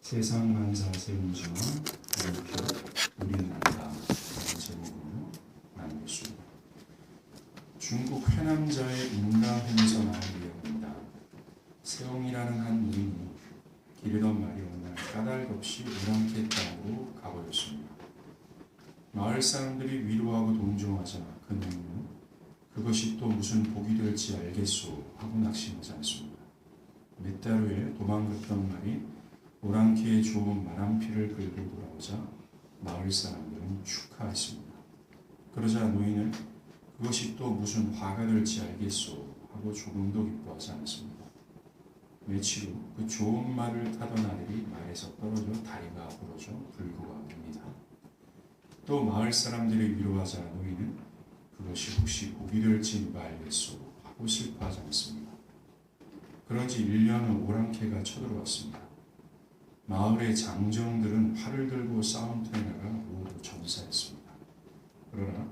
세상 만사 세운지와 물표 우리는 안다 라는 제목으로 나누겠습니다. 중국 회남자의 인가행서 나오기입니다. 세옹이라는 한 노인이 기르던 말이 어느 날 까닭없이 오랑캐 땅으로 가버렸습니다. 마을 사람들이 위로하고 동정하자 그 노인은 그것이 또 무슨 복이 될지 알겠소 하고 낙심하지 않습니다. 몇 달 후에 도망갔던 말이 오랑캐의 좋은 말 한 피를 끌고 돌아오자 마을 사람들은 축하했습니다. 그러자 노인은 그것이 또 무슨 화가 될지 알겠소 하고 조금도 기뻐하지 않았습니다. 며칠 후 그 좋은 말을 타던 아들이 말에서 떨어져 다리가 부러져 불구가 됩니다. 또 마을 사람들이 위로하자 노인은 그것이 혹시 복이 될지 누가 알겠소 하고 슬퍼하지 않습니다. 그런 지 1년 후 오랑캐가 쳐들어왔습니다. 마을의 장정들은 활을 들고 싸움터에 나가 모두 전사했습니다. 그러나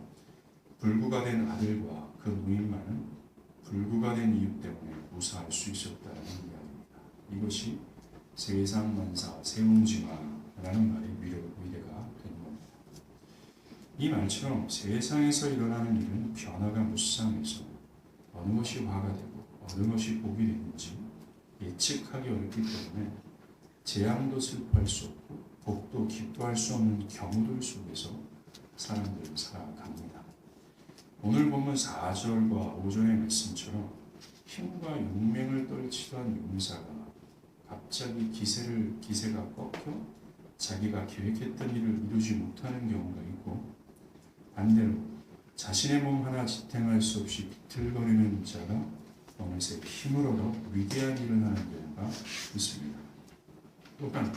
불구가 된 아들과 그 노인만은 불구가 된 이유 때문에 무사할 수 있었다는 이야기입니다. 이것이 세상 만사 세웅지마라는 말의 위대가 되는 겁니다. 이 말처럼 세상에서 일어나는 일은 변화가 무쌍해서 어느 것이 화가 되고 어느 것이 복이 되는지 예측하기 어렵기 때문에 재앙도 슬퍼할 수 없고 복도 기뻐할 수 없는 경우들 속에서 사람들은 살아갑니다. 오늘 본문 4절과 5절의 말씀처럼 힘과 용맹을 떨치던 용사가 갑자기 기세가 꺾여 자기가 계획했던 일을 이루지 못하는 경우가 있고, 반대로 자신의 몸 하나 지탱할 수 없이 비틀거리는 자가 어느새 힘을 얻어 위대한 일을 하는 경우가 있습니다. 또한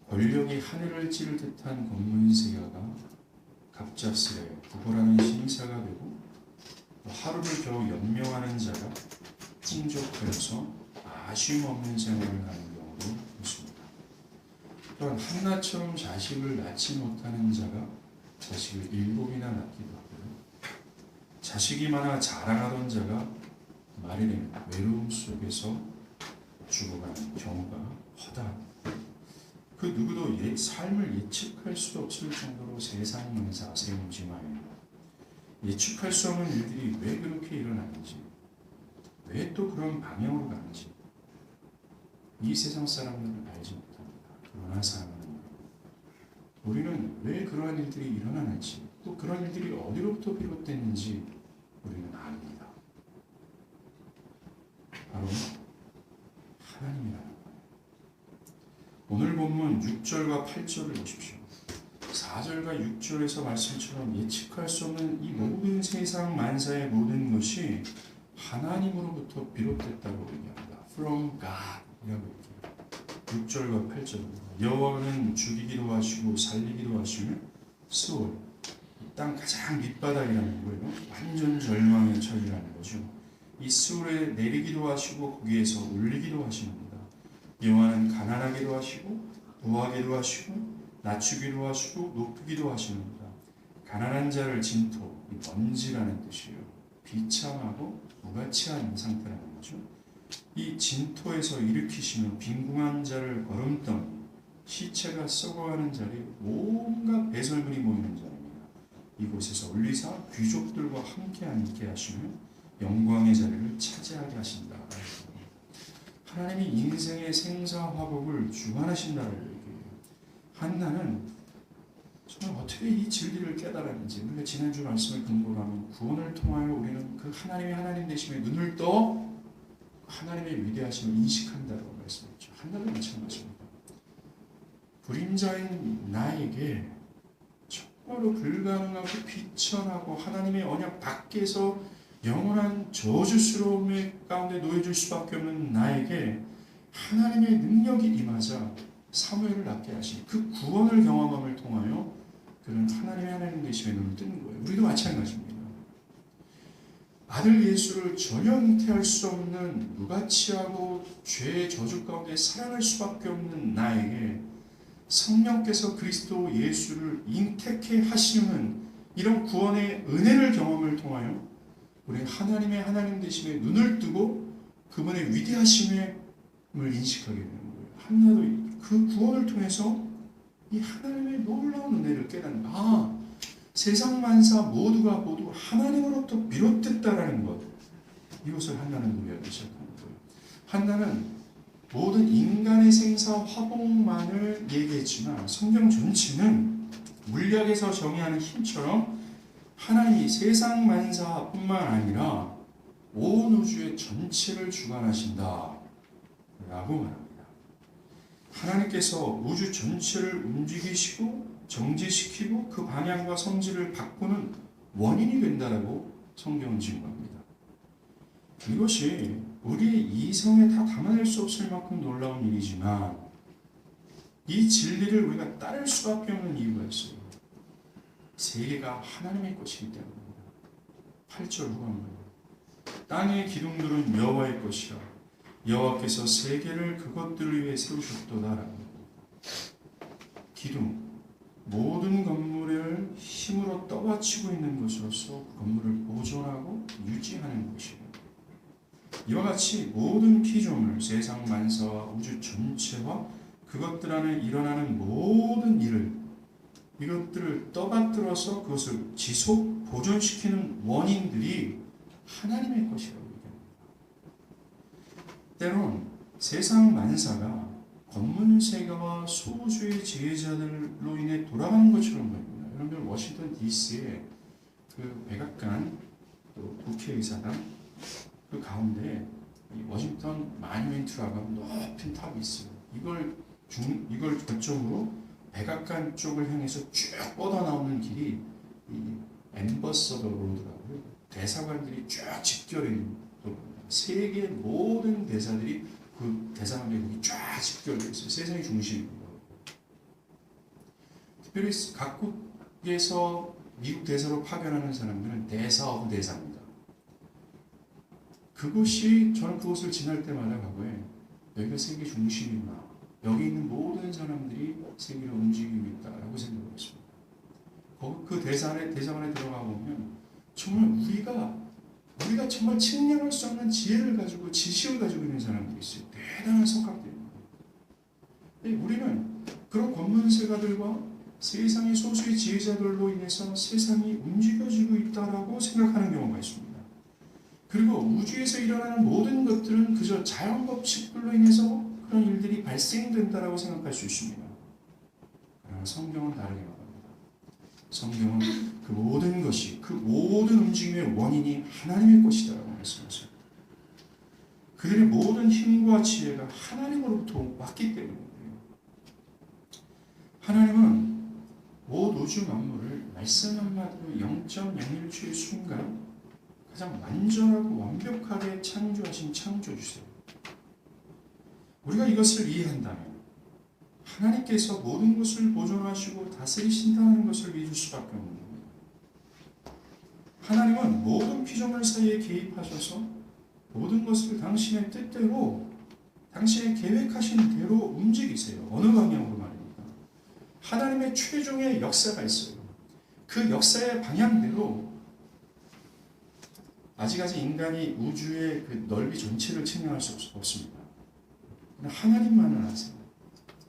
권력이 하늘을 찌를 듯한 검문세가가 갑작스레 구걸하는 신사가 되고, 하루를 겨우 연명하는 자가 풍족하여서 아쉬움 없는 생활을 하는 경우도 있습니다. 또한 한나처럼 자식을 낳지 못하는 자가 자식을 7이나 낳기도 하고요. 자식이 많아 자랑하던 자가 말이 되는 외로움 속에서 죽어가는 경우가 허다합니다. 그 누구도 삶을 예측할 수 없을 정도로 세상 만사 세웅지마입니다. 예측할 수 없는 일들이 왜 그렇게 일어나는지, 왜 또 그런 방향으로 가는지 이 세상 사람들은 알지 못합니다. 그러나 사람은 우리는 왜 그러한 일들이 일어나는지, 또 그런 일들이 어디로부터 비롯됐는지 우리는 압니다. 바로 하나님이라는 거예요. 오늘 본문 6절과 8절을 보십시오. 4절과 6절에서 말씀처럼 예측할 수 없는 이 모든 세상 만사의 모든 것이 하나님으로부터 비롯됐다고 얘기합니다. From God 이라고 얘기해요. 6절과 8절 여호와는 죽이기도 하시고 살리기도 하시며 스올, 땅 가장 밑바닥이라는 거예요. 완전 절망의 처지라는 거죠. 이 스올에 내리기도 하시고 거기에서 올리기도 하십니다. 여호와는 가난하기도 하시고 부하기도 하시고 낮추기도 하시고 높이기도 하십니다. 가난한 자를 진토, 먼지라는 뜻이에요. 비참하고 무가치한 상태라는 거죠. 이 진토에서 일으키시는 빈궁한 자를 거름덩이, 시체가 썩어가는 자리에 온갖 배설물이 모이는 자리입니다. 이곳에서 올리사 귀족들과 함께 앉게 하시며 영광의 자리를 차지하게 하신다. 하나님이 인생의 생사화복을 주관하신다는 얘기예요. 한나는 정말 어떻게 이 진리를 깨달았는지, 우리가 지난주 말씀을 근거로 하면 구원을 통하여 우리는 그 하나님의 하나님 되심에 눈을 떠 하나님의 위대하심을 인식한다고 말씀했죠. 한나도 마찬가지입니다. 불임자인 나에게 정말로 불가능하고 비천하고 하나님의 언약 밖에서 영원한 저주스러움의 가운데 놓여질 수밖에 없는 나에게 하나님의 능력이 임하자 사무엘을 낳게 하신 그 구원을 경험함을 통하여 그는 하나님의 하나님 되심에 눈을 뜨는 거예요. 우리도 마찬가지입니다. 아들 예수를 전혀 잉태할 수 없는 무가치하고 죄의 저주 가운데 살아갈 수밖에 없는 나에게 성령께서 그리스도 예수를 잉태케 하시는 이런 구원의 은혜를 경험을 통하여 우리 하나님의 하나님 되심에 눈을 뜨고 그분의 위대하심을 인식하게 되는 거예요. 한나도 그 구원을 통해서 이 하나님의 놀라운 은혜를 깨닫는 세상 만사 모두가 모두 하나님으로부터 비롯됐다라는 것, 이것을 한나는 누리기 시작하는 거예요. 한나는 모든 인간의 생사 화복만을 얘기했지만 성경 전체는 물리학에서 정의하는 힘처럼 하나님이 세상 만사뿐만 아니라 온 우주의 전체를 주관하신다 라고 말합니다. 하나님께서 우주 전체를 움직이시고 정지시키고 그 방향과 성질을 바꾸는 원인이 된다라고 성경은 증거합니다. 이것이 우리의 이성에 다 담아낼 수 없을 만큼 놀라운 일이지만 이 진리를 우리가 따를 수밖에 없는 이유가 있어요. 세계가 하나님의 것이기 때문입니다. 8절 후반부에 땅의 기둥들은 여호와의 것이라 여호와께서 세계를 그것들을 위해 세우셨도다라고. 기둥, 모든 건물을 힘으로 떠받치고 있는 것으로서 그 건물을 보존하고 유지하는 것이에요. 이와 같이 모든 피조물, 세상 만사와 우주 전체와 그것들 안에 일어나는 모든 일을, 이것들을 떠받들어서 그것을 지속 보존시키는 원인들이 하나님의 것이라고 얘기합니다. 때론 세상 만사가 권문세가와 소수의 지혜자들로 인해 돌아가는 것처럼 보입니다. 여러분들 워싱턴 DC에 그 백악관 또 국회의사당 그 가운데 이 워싱턴 마뉴멘트라고 높은 탑이 있어요. 이걸 결정으로 백악관 쪽을 향해서 쭉 뻗어나오는 길이 이 엠버서더 로드라고요. 대사관들이 쫙 집결해 있는 도로입니다. 세계 모든 대사들이 그 대사관들이 쫙 집결되어 있어요. 세상의 중심입니다. 특별히 각국에서 미국 대사로 파견하는 사람들은 대사 오브 대사입니다. 저는 그곳을 지날 때마다 과거에 여기가 세계 중심이구나. 여기 있는 모든 사람들이 세계를 움직이고 있다라고 생각했습니다. 그 대사관에 들어가 보면 정말 우리가 정말 측량할 수 없는 지혜를 가지고 지식을 가지고 있는 사람들이 있어요. 대단한 석학들입니다. 우리는 그런 권문세가들과 세상의 소수의 지혜자들로 인해서 세상이 움직여지고 있다라고 생각하는 경우가 있습니다. 그리고 우주에서 일어나는 모든 것들은 그저 자연 법칙들로 인해서 그런 일들이 발생된다라고 생각할 수 있습니다. 그러나 성경은 다르게 말합니다. 성경은 그 모든 것이, 그 모든 움직임의 원인이 하나님의 것이다라고 말씀하세요. 그들의 모든 힘과 지혜가 하나님으로부터 왔기 때문이에요. 하나님은 온 우주 만물을 말씀 한마디로 0.01초의 순간 가장 완전하고 완벽하게 창조하신 창조주세요. 우리가 이것을 이해한다면 하나님께서 모든 것을 보존하시고 다스리신다는 것을 믿을 수밖에 없는 겁니다. 하나님은 모든 피조물 사이에 개입하셔서 모든 것을 당신의 뜻대로, 당신의 계획하신 대로 움직이세요. 어느 방향으로 말입니다. 하나님의 최종의 역사가 있어요. 그 역사의 방향대로 아직까지 인간이 우주의 그 넓이 전체를 측량할 수 없습니다. 하나님만은 아세요.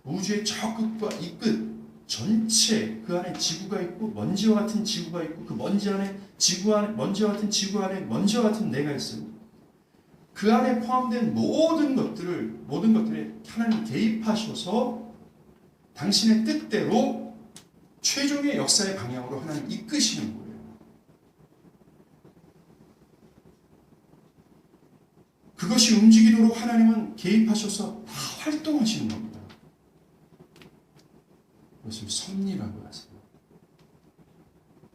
우주의 저 끝과 이 끝 전체, 그 안에 지구가 있고 먼지와 같은 지구가 있고 그 먼지와 같은 지구 안에 먼지와 같은 내가 있어요. 그 안에 포함된 모든 것들에 하나님 개입하셔서 당신의 뜻대로 최종의 역사의 방향으로 하나님 이끄시는 거예요. 그것이 움직이도록 하나님은 개입하셔서 다 활동하시는 겁니다. 그것을 섭리라고 하세요.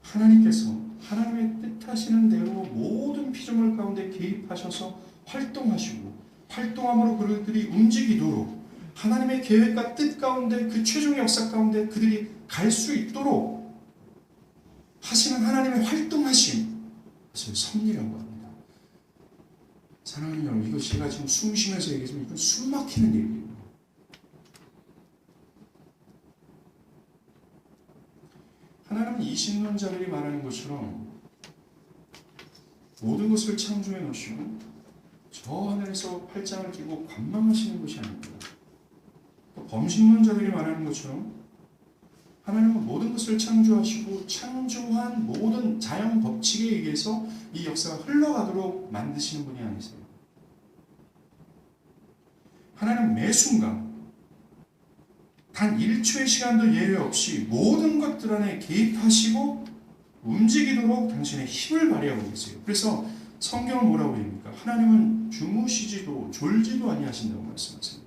하나님께서 하나님의 뜻하시는 대로 모든 피조물 가운데 개입하셔서 활동하시고 활동함으로 그들이 움직이도록 하나님의 계획과 뜻 가운데 그 최종의 역사 가운데 그들이 갈 수 있도록 하시는 하나님의 활동하심, 그것을 섭리라고 합니다. 사랑하는 여러분, 이거 제가 지금 숨 쉬면서 얘기하지만 이건 숨 막히는 얘기예요. 하나님은 이신론자들이 말하는 것처럼 모든 것을 창조해 놓으시고 저 하늘에서 팔짱을 끼고 관망하시는 것이 아닙니다. 범신론자들이 말하는 것처럼 하나님은 모든 것을 창조하시고 창조한 모든 자연 법칙에 의해서 이 역사가 흘러가도록 만드시는 분이 아니세요. 하나님은 매 순간 단 1초의 시간도 예외 없이 모든 것들 안에 개입하시고 움직이도록 당신의 힘을 발휘하고 계세요. 그래서 성경은 뭐라고 합니까? 하나님은 주무시지도 졸지도 아니하신다고 말씀하세요.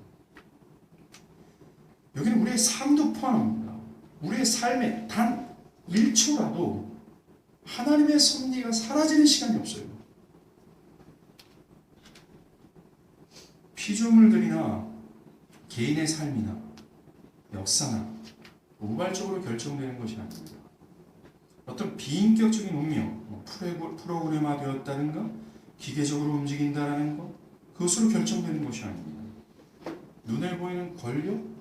여기는 우리의 삶도 포함합니다. 우리의 삶에 단 1초라도 하나님의 섭리가 사라지는 시간이 없어요. 피조물들이나 개인의 삶이나 역사나 우발적으로 결정되는 것이 아닙니다. 어떤 비인격적인 운명, 프로그래마되었다든가 기계적으로 움직인다라는 것, 그것으로 결정되는 것이 아닙니다. 눈에 보이는 권력,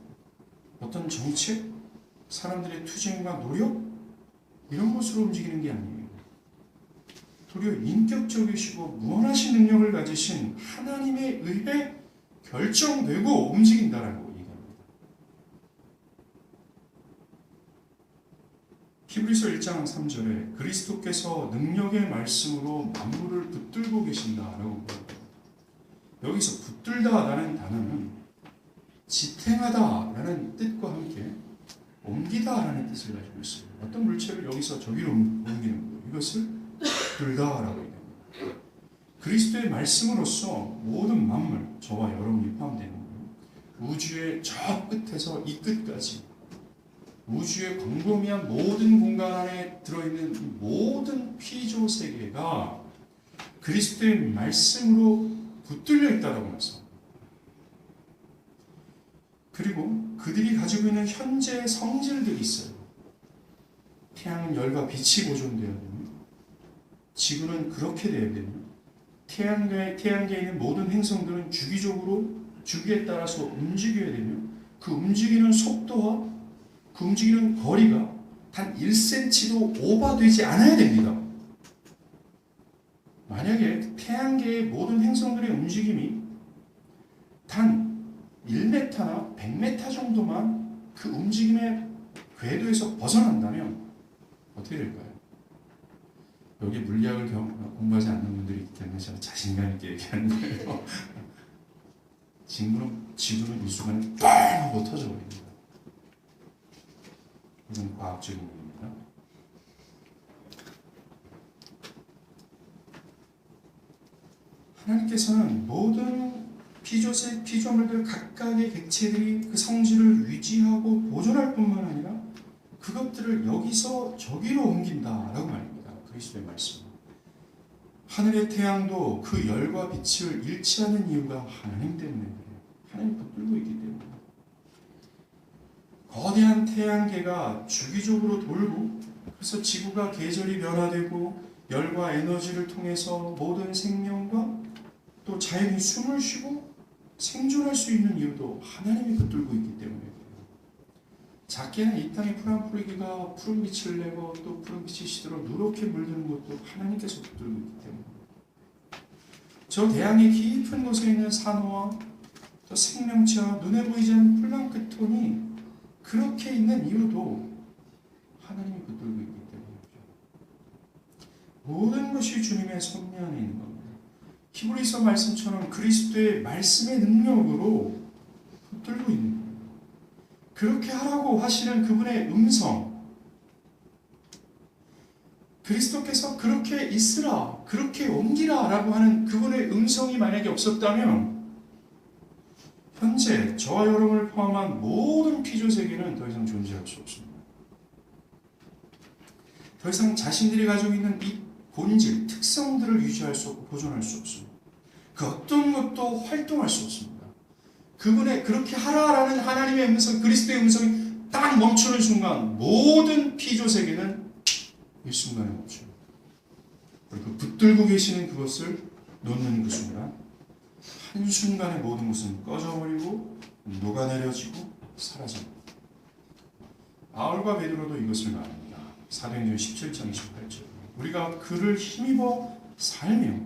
어떤 정책, 사람들의 투쟁과 노력, 이런 것으로 움직이는 게 아니에요. 도리어 인격적이시고 무한하신 능력을 가지신 하나님에 의해 결정되고 움직인다라고 얘기합니다. 히브리서 1장 3절에 그리스도께서 능력의 말씀으로 만물을 붙들고 계신다라고 말합니다. 여기서 붙들다라는 단어는 지탱하다라는 뜻과 함께 옮기다라는 뜻을 가지고 있어요. 어떤 물체를 여기서 저기로 옮기는 거예요. 이것을 붙들다라고 얘기합니다. 그리스도의 말씀으로서 모든 만물, 저와 여러분이 포함되는 거예요. 우주의 저 끝에서 이 끝까지 우주의 광범위한 모든 공간 안에 들어있는 모든 피조 세계가 그리스도의 말씀으로 붙들려 있다라고 말씀합니다. 그리고 그들이 가지고 있는 현재의 성질들이 있어요. 태양은 열과 빛이 보존되어야 되며, 지구는 그렇게 되어야 되며, 태양계에 있는 모든 행성들은 주기에 따라서 움직여야 되며, 그 움직이는 속도와 그 움직이는 거리가 단 1cm도 오버되지 않아야 됩니다. 만약에 태양계의 모든 행성들의 움직임이 단 1m나 100m 정도만 그 움직임의 궤도에서 벗어난다면 어떻게 될까요? 여기 물리학을 공부하지 않는 분들이 있기 때문에 제가 자신감 있게 얘기하는 거예요. 지구는 이 순간에 뻥 하고 터져버립니다. 이건 과학적인 얘기입니다. 하나님께서는 모든 피조물들 각각의 객체들이 그 성질을 유지하고 보존할 뿐만 아니라 그것들을 여기서 저기로 옮긴다라고 말입니다. 그리스도의 말씀. 하늘의 태양도 그 열과 빛을 잃지 않는 이유가 하나님 때문에 그래요. 하나님 붙들고 있기 때문에. 거대한 태양계가 주기적으로 돌고, 그래서 지구가 계절이 변화되고 열과 에너지를 통해서 모든 생명과 또 자연이 숨을 쉬고 생존할 수 있는 이유도 하나님이 붙들고 있기 때문에 그래요. 작게는 이 땅의 푸른 뿌리기가 푸른 빛을 내고 또 푸른 빛이 시도록 누렇게 물드는 것도 하나님께서 붙들고 있기 때문에, 저 대양의 깊은 곳에 있는 산호와 저 생명체와 눈에 보이지 않는 플랑크톤이 그렇게 있는 이유도 하나님이 붙들고 있기 때문이죠. 모든 것이 주님의 섭리 안에 있는 겁니다. 히브리서 말씀처럼 그리스도의 말씀의 능력으로 붙들고 있는 거예요. 그렇게 하라고 하시는 그분의 음성, 그리스도께서 그렇게 있으라, 그렇게 옮기라 라고 하는 그분의 음성이 만약에 없었다면 현재 저와 여러분을 포함한 모든 피조세계는 더 이상 존재할 수 없습니다. 더 이상 자신들이 가지고 있는 이 본질, 특성들을 유지할 수 없고 보존할 수 없습니다. 그 어떤 것도 활동할 수 없습니다. 그분의 그렇게 하라라는 하나님의 음성, 그리스도의 음성이 딱 멈추는 순간 모든 피조세계는 일순간에 멈춰요. 그리고 붙들고 계시는 그것을 놓는 그 순간 한순간에 모든 것은 꺼져버리고 녹아내려지고 사라집니다. 바울과 베드로도 이것을 말합니다. 사도행전 17장 28절. 우리가 그를 힘입어 살며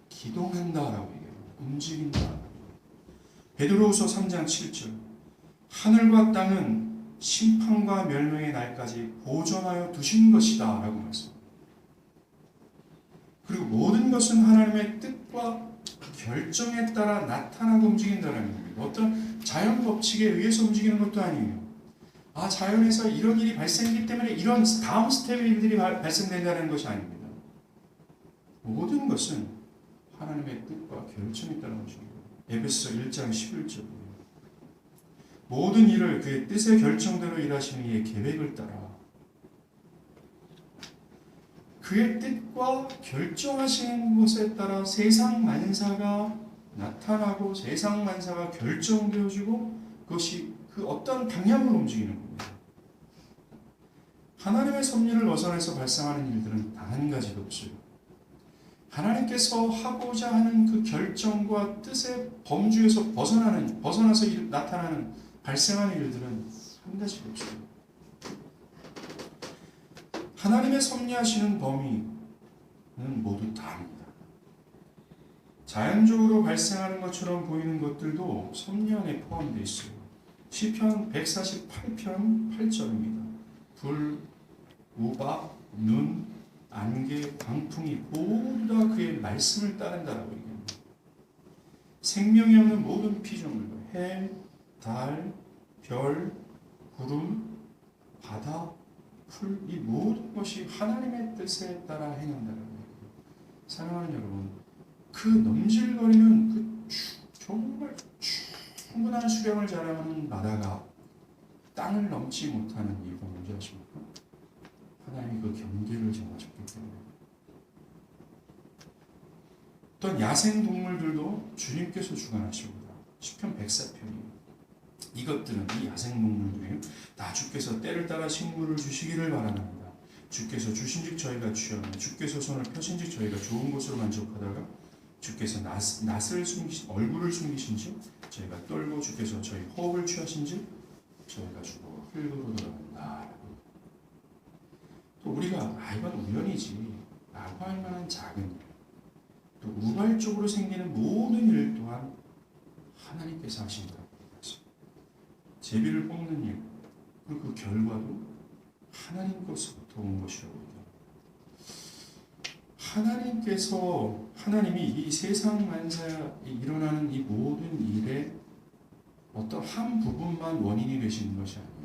기동한다라고 얘기해요. 움직인다. 베드로후서 3장 7절. 하늘과 땅은 심판과 멸망의 날까지 보존하여 두신 것이다 라고 말씀합니다. 그리고 모든 것은 하나님의 뜻과 결정에 따라 나타나고 움직인다는 겁니다. 어떤 자연 법칙에 의해서 움직이는 것도 아니에요. 자연에서 이런 일이 발생하기 때문에 이런 다음 스텝의 일들이 발생된다는 것이 아닙니다. 모든 것은 하나님의 뜻과 결정에 따라 움직입니다. 에베소 1장 11절입니다. 모든 일을 그의 뜻의 결정대로 일하시는 이의 계획을 따라 그의 뜻과 결정하시는 것에 따라 세상 만사가 나타나고 세상 만사가 결정되어지고 그것이 그 어떤 방향으로 움직이는 겁니다. 하나님의 섭리를 벗어나서 발생하는 일들은 단 한 가지도 없어요. 하나님께서 하고자 하는 그 결정과 뜻의 범주에서 벗어나서 나타나는 발생하는 일들은 한 가지도 없어요. 하나님의 섭리하시는 범위는 모두 다릅니다. 자연적으로 발생하는 것처럼 보이는 것들도 섭리 안에 포함되어 있어요. 시편 148편 8절입니다. 불, 우박, 눈, 안개, 광풍이 모두 다 그의 말씀을 따른다라고 얘기합니다. 생명이 없는 모든 피조물과 해, 달, 별, 구름, 바다, 풀, 이 모든 것이 하나님의 뜻에 따라 행한다라고 얘기합니다. 사랑하는 여러분, 그 넘질거리는 그 정말 충분한 수량을 자랑하는 바다가 땅을 넘지 못하는 이유가 뭔지 아십니까? 하나님이 그 경계를 정하셨기 때문에. 어떤 야생 동물들도 주님께서 주관하십니다. 시편 104편이 이것들은 이 야생 동물들이 다 주께서 때를 따라 식물을 주시기를 바랍니다. 주께서 주신즉 저희가 취하며 주께서 손을 펴신즉 저희가 좋은 것으로 만족하다가 주께서 얼굴을 숨기신즉 저희가 떨고 주께서 저희 호흡을 취하신즉 저희가 죽어 흙으로 돌아간다. 또 우리가 이건 우연이지 라고 할 만한 작은 일, 또 우발적으로 생기는 모든 일 또한 하나님께서 하신다고 했습니다. 제비를 뽑는 일, 그리고 그 결과도 하나님 것으로부터 온 것이라고 합니다. 하나님이 이 세상 만사에 일어나는 이 모든 일에 어떤 한 부분만 원인이 되시는 것이 아니에요.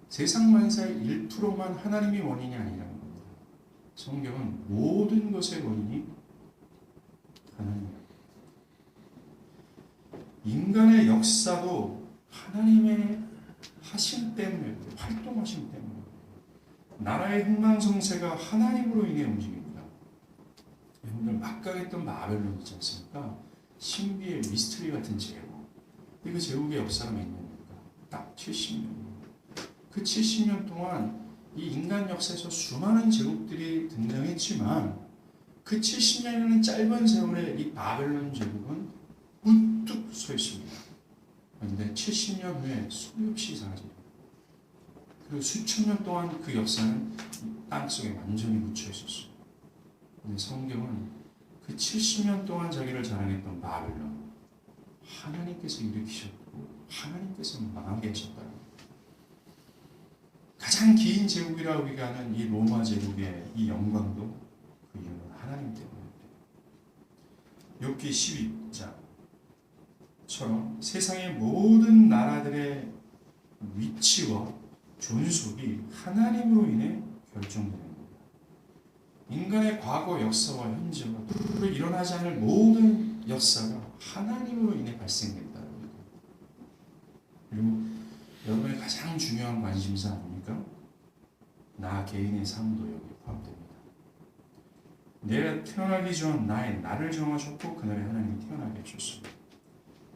세상 만사의 1%만 하나님이 원인이 아니라는 겁니다. 성경은 모든 것의 원인이 하나님이에요. 인간의 역사도 하나님의 하심 때문에, 활동하심 때문에, 나라의 흥망성쇠가 하나님으로 인해 움직입니다. 여러분들 막강했던 바벨론 있지 않습니까? 신비의 미스터리 같은 제국. 그 제국의 역사가 몇 년입니까? 딱 70년. 그 70년 동안 이 인간 역사에서 수많은 제국들이 등장했지만 그 70년이라는 짧은 세월에 이 바벨론 제국은 우뚝 서 있습니다. 그런데 70년 후에 소용없이 사라집니다. 그리고 수천 년 동안 그 역사는 땅속에 완전히 묻혀 있었어요. 그런데 성경은 그 70년 동안 자기를 자랑했던 바벨론, 하나님께서 일으키셨고 하나님께서 망하게 하셨다. 가장 긴 제국이라고 얘기하는 이 로마 제국의 이 영광도 그 이유는 하나님 때문입니다. 욥기 12장처럼 세상의 모든 나라들의 위치와 존속이 하나님으로 인해 결정되는 겁니다. 인간의 과거 역사와 현재와 앞으로 일어나지 않을 모든 역사가 하나님으로 인해 발생된다는 겁니다. 그리고 여러분의 가장 중요한 관심사 아닙니까? 나 개인의 삶도 여기에 포함됩니다. 내가 태어나기 전 나를 정하셨고 그날에 하나님이 태어나게 해주셨습니다.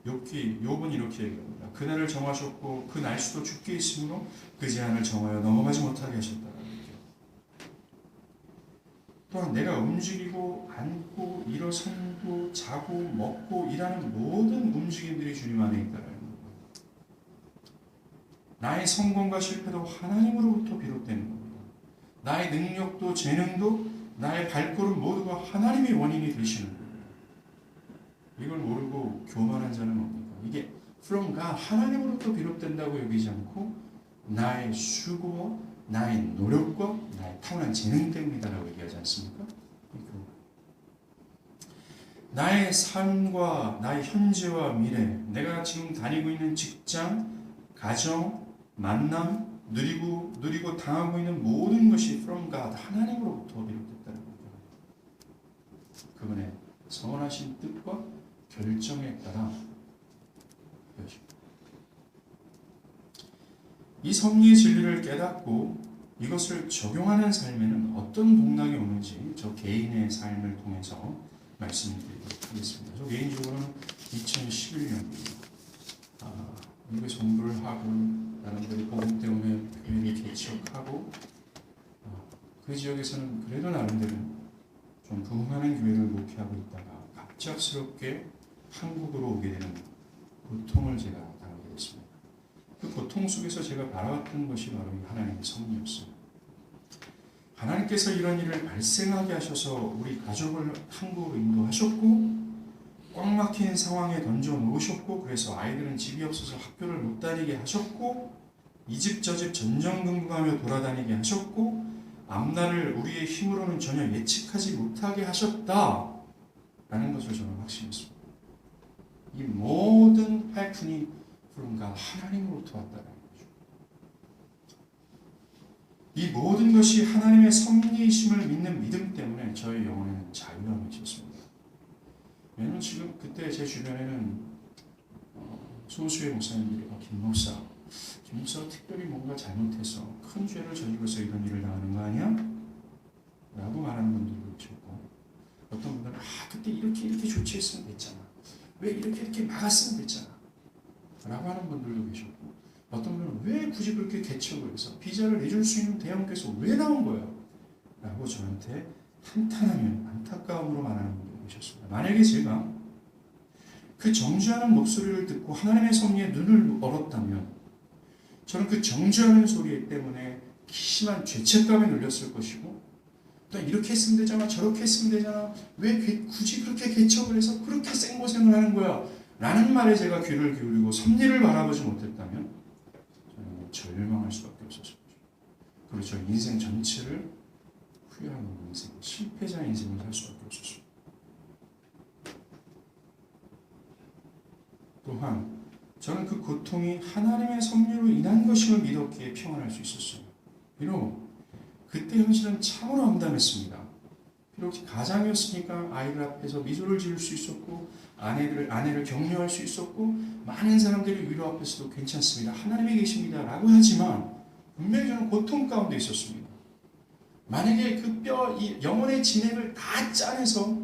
욥은 이렇게 얘기합니다. 그날을 정하셨고 그 날수도 죽게 있으므로 그 제한을 정하여 넘어가지 못하게 하셨다라고 얘기합니다. 또한 내가 움직이고 앉고 일어선고 자고 먹고 일하는 모든 움직임들이 주님 안에 있다라는 겁니다. 나의 성공과 실패도 하나님으로부터 비롯되는 겁니다. 나의 능력도 재능도 나의 발걸음 모두가 하나님의 원인이 되시는 겁니다. 이걸 모르고 교만한 자는 뭡니까? 이게 from God, 하나님으로부터 비롯된다고 여기지 않고 나의 수고와 나의 노력과 나의 타고난 재능 때문이다라고 얘기하지 않습니까? 나의 삶과 나의 현재와 미래, 내가 지금 다니고 있는 직장, 가정, 만남, 누리고 당하고 있는 모든 것이 from God, 하나님으로부터 비롯됐다는 겁니다. 그분의 선하신 뜻과 결정에 따라 이 섭리의 진리를 깨닫고 이것을 적용하는 삶에는 어떤 복락이 오는지 저 개인의 삶을 통해서 말씀드리도록 하겠습니다. 저 개인적으로는 2011년입니다. 미국에 공부를 하고 나름대로 복음 때문에 교회를 개척하고 그 지역에서는 그래도 나름대로 좀 부흥하는 교회를 목회하고 있다가 갑작스럽게 한국으로 오게 되는 고통을 제가 당하게 됐습니다. 그 고통 속에서 제가 바라봤던 것이 바로 하나님의 섭리였어요. 하나님께서 이런 일을 발생하게 하셔서 우리 가족을 한국으로 인도하셨고 꽉 막힌 상황에 던져 놓으셨고 그래서 아이들은 집이 없어서 학교를 못 다니게 하셨고 이 집 저 집 전전긍긍하며 돌아다니게 하셨고 앞날을 우리의 힘으로는 전혀 예측하지 못하게 하셨다라는 것을 저는 확신했습니다. 이 모든 팔푼이 그런가 하나님으로부터 왔다는 거죠. 이 모든 것이 하나님의 섭리이심을 믿는 믿음 때문에 저의 영혼에는 자유함이 있었습니다. 왜냐하면 지금 그때 제 주변에는 소수의 목사님들이 김 목사가 특별히 뭔가 잘못해서 큰 죄를 저지르고서 이런 일을 당하는 거 아니야? 라고 말하는 분들도 계셨고 어떤 분들은 그때 이렇게 조치했으면 됐잖아. 왜 이렇게 막았으면 됐잖아. 라고 하는 분들도 계셨고 어떤 분은 왜 굳이 그렇게 개척을 해서 비자를 내줄 수 있는 대형께서 왜 나온 거야? 라고 저한테 한탄하며 안타까움으로 말하는 분들도 계셨습니다. 만약에 제가 그 정죄하는 목소리를 듣고 하나님의 섭리에 눈을 얼었다면 저는 그 정죄하는 소리 때문에 심한 죄책감에 눌렸을 것이고 또 이렇게 했으면 되잖아 저렇게 했으면 되잖아 왜 굳이 그렇게 개척을 해서 그렇게 생고생을 하는 거야 라는 말에 제가 귀를 기울이고 섭리를 바라보지 못했다면 저는 절망할 수밖에 없었습니다. 그리고 저 인생 전체를 후회하는 인생, 실패자 인생을 살 수밖에 없었습니다. 또한 저는 그 고통이 하나님의 섭리로 인한 것임을 믿었기에 평안할 수 있었어요. 비록 그때 현실은 참으로 암담했습니다. 비록 가장이었으니까 아이들 앞에서 미소를 지을 수 있었고 아내를 격려할 수 있었고 많은 사람들이 위로 앞에서도 괜찮습니다. 하나님이 계십니다. 라고 하지만 분명히 저는 고통 가운데 있었습니다. 만약에 그 이 영혼의 진액을 다 짜내서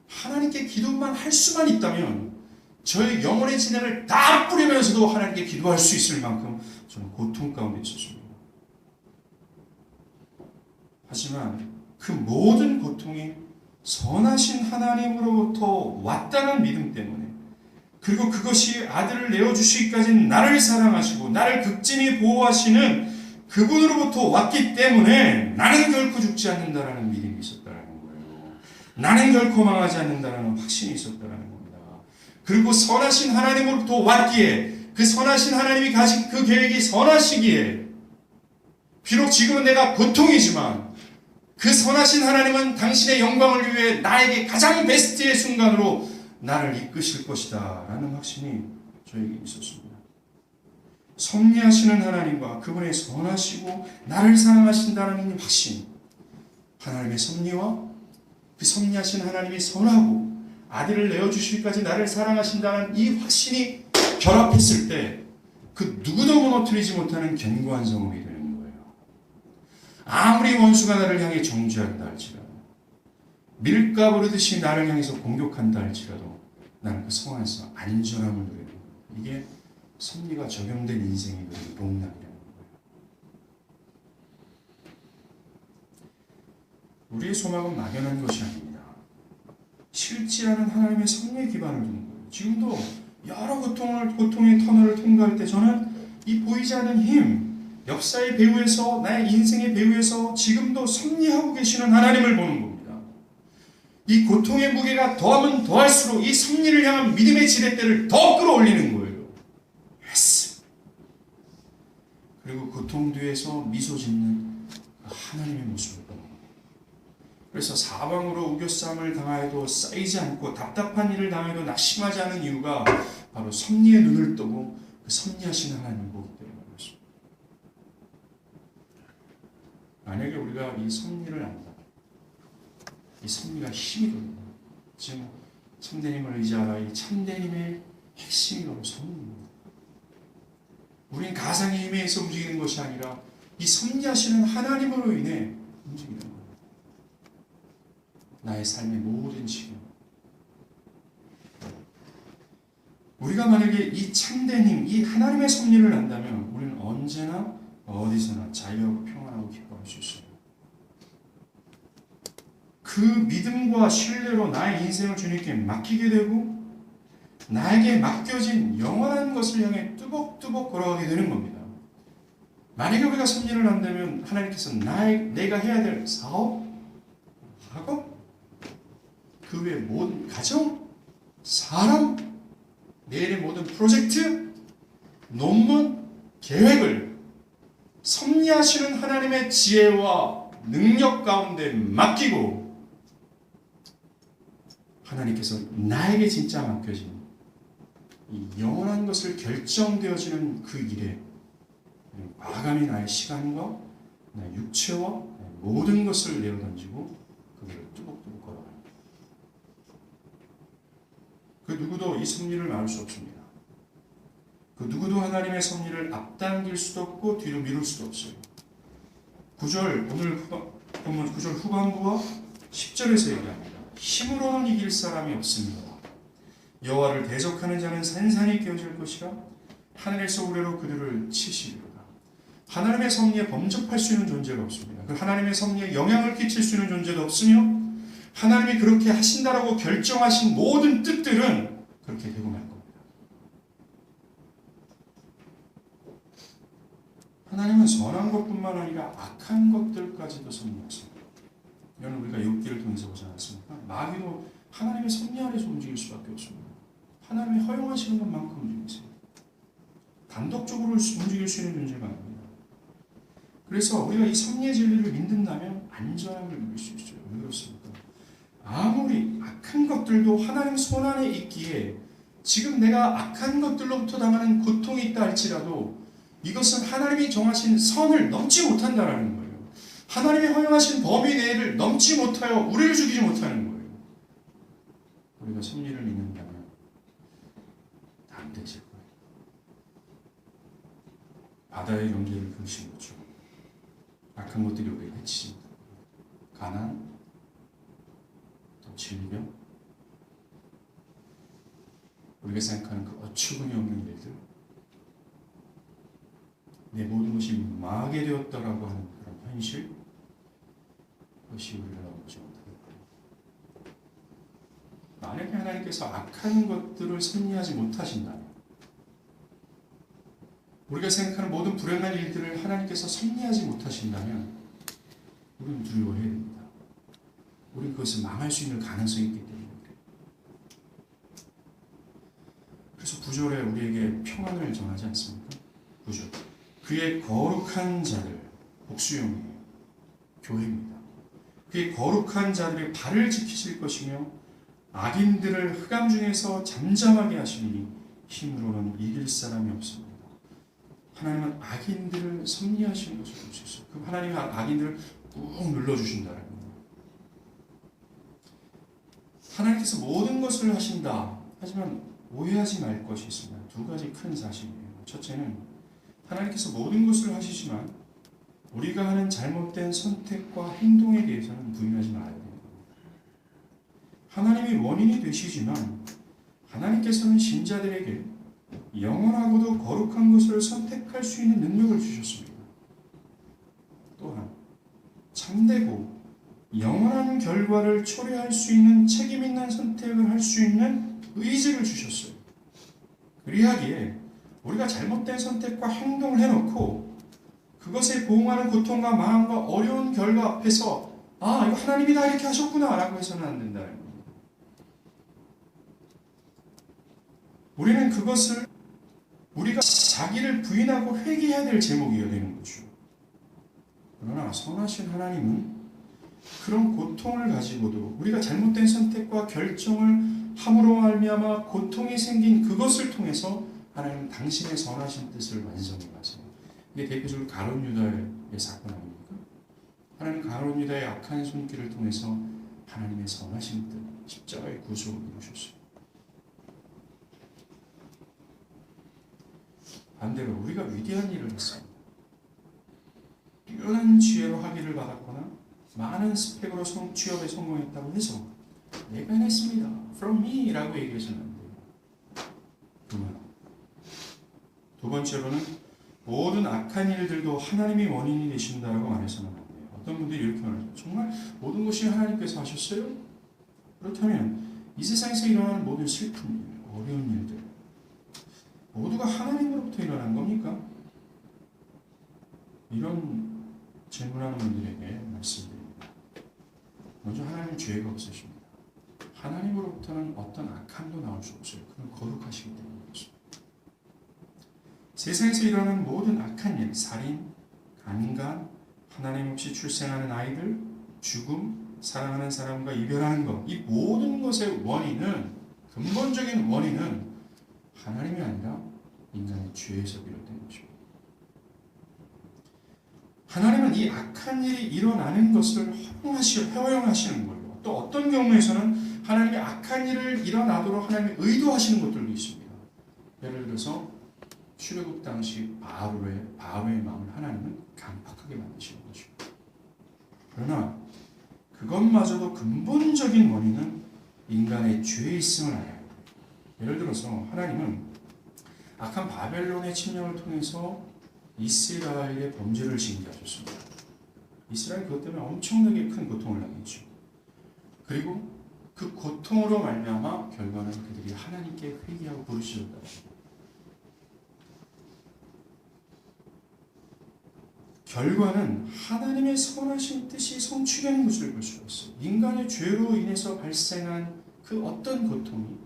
하나님께 기도만 할 수만 있다면 저의 영혼의 진액을 다 뿌리면서도 하나님께 기도할 수 있을 만큼 저는 고통 가운데 있었습니다. 하지만 그 모든 고통이 선하신 하나님으로부터 왔다는 믿음 때문에 그리고 그것이 아들을 내어주시기까지는 나를 사랑하시고 나를 극진히 보호하시는 그분으로부터 왔기 때문에 나는 결코 죽지 않는다라는 믿음이 있었다라는 거예요. 나는 결코 망하지 않는다라는 확신이 있었다라는 겁니다. 그리고 선하신 하나님으로부터 왔기에 그 선하신 하나님이 가진 그 계획이 선하시기에 비록 지금은 내가 고통이지만 그 선하신 하나님은 당신의 영광을 위해 나에게 가장 베스트의 순간으로 나를 이끄실 것이다 라는 확신이 저에게 있었습니다. 섭리하시는 하나님과 그분의 선하시고 나를 사랑하신다는 확신, 하나님의 섭리와 그 섭리하신 하나님이 선하고 아들을 내어주시기까지 나를 사랑하신다는 이 확신이 결합했을 때 그 누구도 무너뜨리지 못하는 견고한 성읍이 되는 거예요. 아무리 원수가 나를 향해 정죄한다 할지라도 밀가 부르듯이 나를 향해서 공격한다 할지라도 나는 그 성 안에서 안전함을 누리는 거예요. 이게 섭리가 적용된 인생이 그런 복락이라는 거예요. 우리의 소망은 막연한 것이 아닙니다. 실지하는 하나님의 섭리에 기반을 두는 거예요. 지금도 여러 고통의 터널을 통과할 때 저는 이 보이지 않는 힘, 역사의 배후에서 나의 인생의 배후에서 지금도 섭리하고 계시는 하나님을 보는 겁니다. 이 고통의 무게가 더하면 더할수록 이 섭리를 향한 믿음의 지렛대를 더 끌어올리는 거예요. 말씀, 그리고 고통 뒤에서 미소 짓는 하나님의 모습을 보는 거예요. 그래서 사방으로 우겨쌈을 당하여도 쌓이지 않고 답답한 일을 당해도 낙심하지 않은 이유가 바로 섭리의 눈을 뜨고 그 섭리하신 하나님을 보기 때문인 것입니다. 만약에 우리가 이 섭리를 안다, 이 섭리가 힘이거든요. 지금 참되님을 의지하라, 이 참되님의 핵심이 바로 섭리입니다. 우리는 가상의 힘에 의해서 움직이는 것이 아니라 이 섭리하시는 하나님으로 인해 움직이는 거예요. 나의 삶의 모든 지경, 우리가 만약에 이 참된 힘, 이 하나님의 섭리를 안다면 우리는 언제나 어디서나 자유하고 평안하고 기뻐할 수 있어요. 그 믿음과 신뢰로 나의 인생을 주님께 맡기게 되고 나에게 맡겨진 영원한 것을 향해 뚜벅뚜벅 걸어가게 되는 겁니다. 만약에 우리가 섭리를 한다면 하나님께서 내가 해야 될 사업, 학업, 그 외의 모든 가정, 사람, 내일의 모든 프로젝트, 논문, 계획을 섭리하시는 하나님의 지혜와 능력 가운데 맡기고 하나님께서 나에게 진짜 맡겨진 이 영원한 것을 결정되어지는 그 일에 과감히 나의 시간과 나의 육체와 나의 모든 것을 내어던지고 그 길을 뚜벅뚜벅 걸어가는 거예요. 그 누구도 이 섭리를 막을 수 없습니다. 그 누구도 하나님의 섭리를 앞당길 수도 없고 뒤로 미룰 수도 없어요. 오늘 본문 9절 후반부와 10절에서 얘기합니다. 힘으로는 이길 사람이 없습니다. 여호와를 대적하는 자는 산산이 깨어질 것이라 하늘에서 우레로 그들을 치시리로다. 하나님의 섭리에 범접할 수 있는 존재가 없습니다. 그 하나님의 섭리에 영향을 끼칠 수 있는 존재도 없으며 하나님이 그렇게 하신다라고 결정하신 모든 뜻들은 그렇게 되고 말 겁니다. 하나님은 선한 것뿐만 아니라 악한 것들까지도 섭리하십니다. 이건 우리가 욥기를 통해서 보지 않았습니까? 마귀도 하나님의 섭리 아래서 움직일 수밖에 없습니다. 하나님이 허용하시는 것만큼 움직이세요. 단독적으로 움직일 수 있는 존재가 아닙니다. 그래서 우리가 이 섭리의 진리를 믿는다면 안전함을 누릴 수 있어요. 왜 그렇습니까? 아무리 악한 것들도 하나님 손 안에 있기에 지금 내가 악한 것들로부터 당하는 고통이 있다 할지라도 이것은 하나님이 정하신 선을 넘지 못한다라는 거예요. 하나님이 허용하신 범위 내를 넘지 못하여 우리를 죽이지 못하는 거예요. 우리가 섭리를 믿는다면 안 되실 거예요. 바다의 경계를 그으신 거죠. 악한 것들이 우리를 해치지 못합니다. 가난, 또 질병, 우리가 생각하는 그 어처구니 없는 일들, 내 모든 것이 망하게 되었다라고 하는 그런 현실, 그것이 우리를 넘지 못하게 됩니다. 만약에 하나님께서 악한 것들을 섭리하지 못하신다면, 우리가 생각하는 모든 불행한 일들을 하나님께서 섭리하지 못하신다면 우리는 두려워해야 됩니다. 우리는 그것을 망할 수 있는 가능성이 있기 때문에. 그래서 9절에 우리에게 평안을 전하지 않습니까? 9절. 그의 거룩한 자들, 복수용이에요. 교회입니다. 그의 거룩한 자들의 발을 지키실 것이며 악인들을 흑암 중에서 잠잠하게 하시니 힘으로는 이길 사람이 없습니다. 하나님은 악인들을 섭리하시는 것을 볼 수 있어요. 그 하나님이 악인들을 꾹 눌러주신다는 거예요. 하나님께서 모든 것을 하신다. 하지만 오해하지 말 것이 있습니다. 두 가지 큰 사실이에요. 첫째는 하나님께서 모든 것을 하시지만 우리가 하는 잘못된 선택과 행동에 대해서는 부인하지 말아야 됩니다. 하나님이 원인이 되시지만 하나님께서는 신자들에게 영원하고도 거룩한 것을 선택할 수 있는 능력을 주셨습니다. 또한 참되고 영원한 결과를 초래할 수 있는 책임 있는 선택을 할 수 있는 의지를 주셨어요. 그리하기에 우리가 잘못된 선택과 행동을 해놓고 그것에 보응하는 고통과 마음과 어려운 결과 앞에서 이거 하나님이 다 이렇게 하셨구나 라고 해서는 안 된다는 겁니다. 우리는 그것을 우리가 자기를 부인하고 회개해야 될 제목이어야 되는 거죠. 그러나 선하신 하나님은 그런 고통을 가지고도 우리가 잘못된 선택과 결정을 함으로 말미암아 고통이 생긴 그것을 통해서 하나님은 당신의 선하신 뜻을 완성해 가세요. 이게 대표적으로 가룟 유다의 사건 아닙니까? 하나님 가룟 유다의 악한 손길을 통해서 하나님의 선하신 뜻, 십자가의 구속을 이루셨어요. 반대로 우리가 위대한 일을 했습니다. 뛰어난 지혜로 학위를 받았거나 많은 스펙으로 취업에 성공했다고 해서 내가 해냈습니다. From me 라고 얘기해서는 안 돼요. 두 번째로는 모든 악한 일들도 하나님이 원인이 되신다라고 말해서는 안 돼요. 어떤 분들이 이렇게 말하죠. 정말 모든 것이 하나님께서 하셨어요? 그렇다면 이 세상에서 일어나는 모든 슬픈 일, 어려운 일들 모두가 하나님으로부터 일어난 겁니까? 이런 질문하는 분들에게 말씀드립니다. 먼저 하나님은 죄가 없으십니다. 하나님으로부터는 어떤 악함도 나올 수 없어요. 그는 거룩하시기 때문이죠. 세상에서 일어나는 모든 악한 일, 살인, 강간, 하나님 없이 출생하는 아이들, 죽음, 사랑하는 사람과 이별하는 것, 이 모든 것의 원인은, 근본적인 원인은 하나님이 아니라 인간의 죄에서 비롯된 것입니다. 하나님은 이 악한 일이 일어나는 것을 허용하시는 거예요. 또 어떤 경우에서는 하나님이 악한 일을 일어나도록 하나님이 의도하시는 것들도 있습니다. 예를 들어서 출애굽 당시 바로의 마음을 하나님은 강팍하게 만드시는 것입니다. 그러나 그것마저도 근본적인 원인은 인간의 죄에 있음을 알아야 해요. 예를 들어서 하나님은 악한 바벨론의 침략을 통해서 이스라엘의 범죄를 징계하셨습니다. 이스라엘 그것 때문에 엄청나게 큰 고통을 당했죠. 그리고 그 고통으로 말미암아 결과는 그들이 하나님께 회개하고 부르짖었다. 결과는 하나님의 선하신 뜻이 성취되는 것을 볼 수가 있어요. 인간의 죄로 인해서 발생한 그 어떤 고통이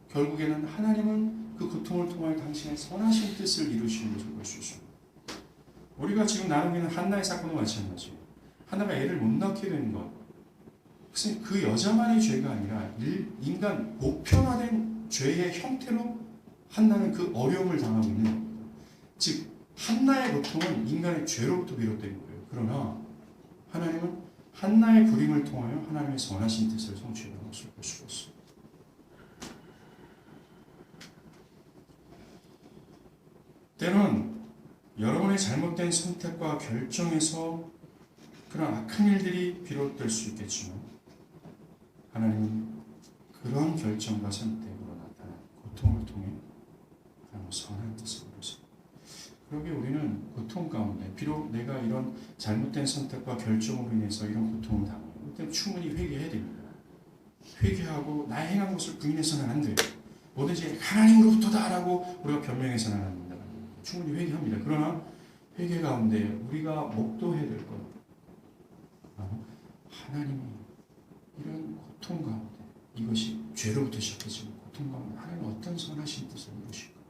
결국에는 하나님은 그 고통을 통해 당신의 선하신 뜻을 이루시는 것을 볼 수 있습니다. 우리가 지금 나누고 있는 한나의 사건과 마찬가지예요. 한나가 애를 못 낳게 되는 것, 그 여자만의 죄가 아니라 인간 보편화된 죄의 형태로 한나는 그 어려움을 당하고 있는 겁니다. 즉 한나의 고통은 인간의 죄로부터 비롯된 거예요. 그러나 하나님은 한나의 불임을 통하여 하나님의 선하신 뜻을 성취하는 것을 볼 수가 있어요. 때론 여러분의 잘못된 선택과 결정에서 그런 악한 일들이 비롯될 수 있겠지만 하나님은 그런 결정과 선택으로 나타난 고통을 통해 하나님의 선한 뜻을 이루세요. 그러게 우리는 고통 가운데 비록 내가 이런 잘못된 선택과 결정으로 인해서 이런 고통을 당해요. 그때 충분히 회개해야 됩니다. 회개하고 나의 행한 것을 부인해서는 안 돼요. 뭐든지 하나님으로부터다라고 우리가 변명해서는 안 됩니다. 충분히 회개합니다. 그러나 회개 가운데 우리가 목도해야 될 것, 하나님이 이런 고통 가운데 이것이 죄로부터 시작해지는 고통 가운데 하나님은 어떤 선하신 뜻을 이루실까?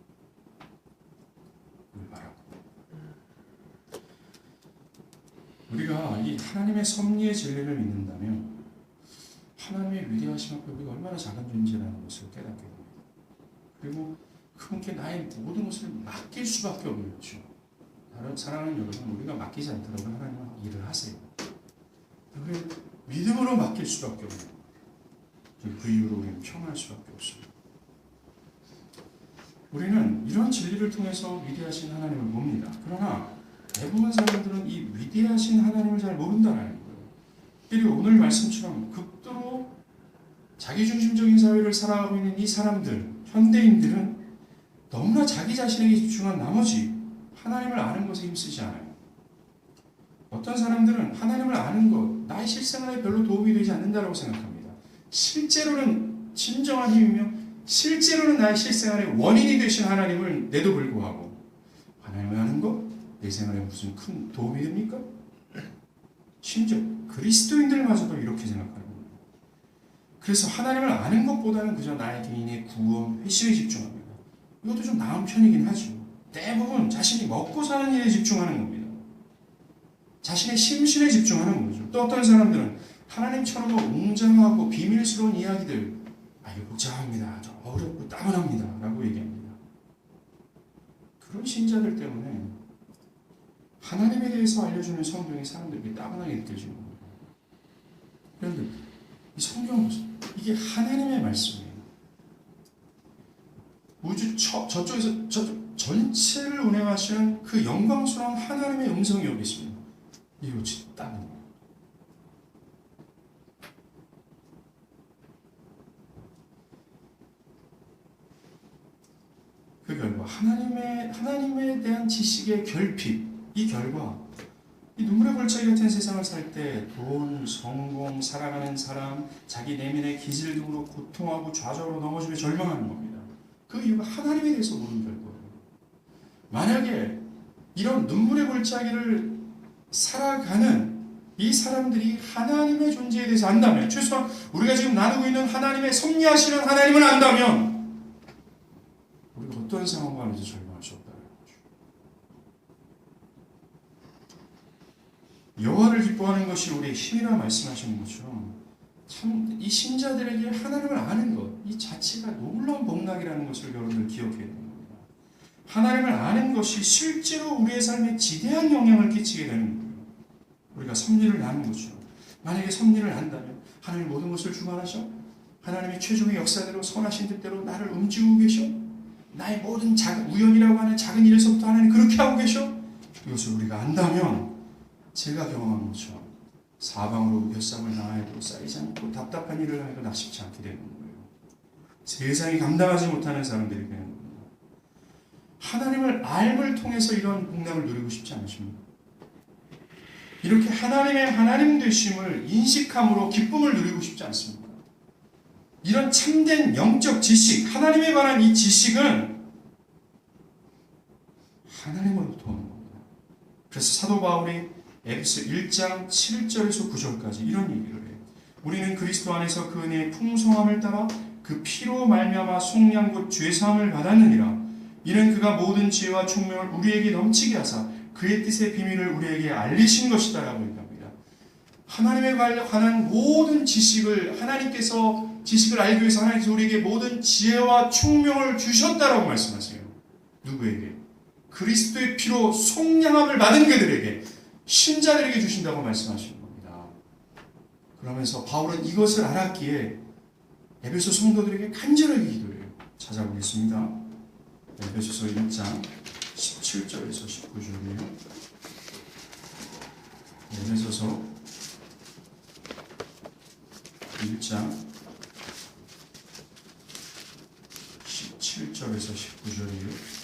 바라고 우리가 이 하나님의 섭리의 진리를 믿는다면 하나님의 위대하심 앞에 우리가 얼마나 작은 존재라는 것을 깨닫게 됩니다. 그리고 그분께 나의 모든 것을 맡길 수밖에 없는 거죠. 사랑하는 여러분, 우리가 맡기지 않더라도 하나님은 일을 하세요. 그래 믿음으로 맡길 수밖에 없는 거예요. 그 이후로 우리는 평안할 수밖에 없습니다. 우리는 이런 진리를 통해서 위대하신 하나님을 봅니다. 그러나 대부분 사람들은 이 위대하신 하나님을 잘 모른다는 거예요. 그리고 오늘 말씀처럼 극도로 자기중심적인 사회를 살아가고 있는 이 사람들, 현대인들은 너무나 자기 자신에게 집중한 나머지 하나님을 아는 것에 힘쓰지 않아요. 어떤 사람들은 하나님을 아는 것, 나의 실생활에 별로 도움이 되지 않는다고 생각합니다. 실제로는 진정한 힘이며 실제로는 나의 실생활의 원인이 되신 하나님을 내도 불구하고 하나님을 아는 것, 내 생활에 무슨 큰 도움이 됩니까? 심지어 그리스도인들마저도 이렇게 생각하는 겁니다. 그래서 하나님을 아는 것보다는 그저 나의 개인의 구원, 회심에 집중합니다. 이것도 좀 나은 편이긴 하죠. 대부분 자신이 먹고 사는 일에 집중하는 겁니다. 자신의 심신에 집중하는 거죠. 또 어떤 사람들은 하나님처럼 웅장하고 비밀스러운 이야기들, 이거 복잡합니다, 좀 어렵고 따분합니다 라고 얘기합니다. 그런 신자들 때문에 하나님에 대해서 알려주는 성경이 사람들에게 따분하게 느껴지는 거예요. 그런데 이 성경은 이게 하나님의 말씀이에요. 우주 저쪽에서 저쪽 전체를 운행하시는 그 영광스러운 하나님의 음성이 여기 있습니다. 이거 진짜 따분 거예요. 그 결과 하나님에 대한 지식의 결핍, 이 결과 이 눈물의 골짜기 같은 세상을 살 때 돈, 성공, 살아가는 사람, 자기 내면의 기질 등으로 고통하고 좌절로 넘어지며 절망하는 겁니다. 그 이유가 하나님에 대해서 모르는 결과예요. 만약에 이런 눈물의 골짜기를 살아가는 이 사람들이 하나님의 존재에 대해서 안다면, 최소한 우리가 지금 나누고 있는 하나님의 섭리하시는 하나님을 안다면 우리가 어떤 상황과 안에서 절망할 수 없다는 거죠. 여호와를 기뻐하는 것이 우리의 힘이라 말씀하시는 것처럼 참 이 신자들에게 하나님을 아는 것, 이 자체가 놀라운 복락이라는 것을 여러분들 기억해야 되는 겁니다. 하나님을 아는 것이 실제로 우리의 삶에 지대한 영향을 끼치게 되는 거예요. 우리가 섭리를 나누는 것처럼 만약에 섭리를 안다면 하나님 모든 것을 주관하셔? 하나님의 최종의 역사대로 선하신 뜻대로 나를 움직이고 계셔? 나의 모든 우연이라고 하는 작은 일에서부터 하나님 그렇게 하고 계셔? 이것을 우리가 안다면 제가 경험한 것처럼 사방으로 우겨쌈을 당하여도 쌓이지 않고 답답한 일을 하여도 낙심치 않게 되는 거예요. 세상이 감당하지 못하는 사람들이 되는 겁니다. 하나님을 알을 통해서 이런 복락을 누리고 싶지 않으십니까? 이렇게 하나님의 하나님 되심을 인식함으로 기쁨을 누리고 싶지 않습니다. 이런 참된 영적 지식, 하나님에 관한 이 지식은 하나님으로부터 오는 겁니다. 그래서 사도 바울이 에베소 1장 7절에서 9절까지 이런 얘기를 해요. 우리는 그리스도 안에서 그 은혜의 풍성함을 따라 그 피로 말미암아 속량 곧 죄사함을 받았느니라. 이는 그가 모든 지혜와 총명을 우리에게 넘치게 하사 그의 뜻의 비밀을 우리에게 알리신 것이다 라고 얘기합니다. 하나님에 관한 모든 지식을 하나님께서 지식을 알기 위해서 하나님께서 우리에게 모든 지혜와 총명을 주셨다라고 말씀하세요. 누구에게? 그리스도의 피로 속량함을 받은 그들에게, 신자들에게 주신다고 말씀하시는 겁니다. 그러면서 바울은 이것을 알았기에 에베소 성도들에게 간절하게 기도해요. 찾아보겠습니다. 에베소서 1장 17절에서 19절이에요. 에베소서 1장 17절에서 19절이에요.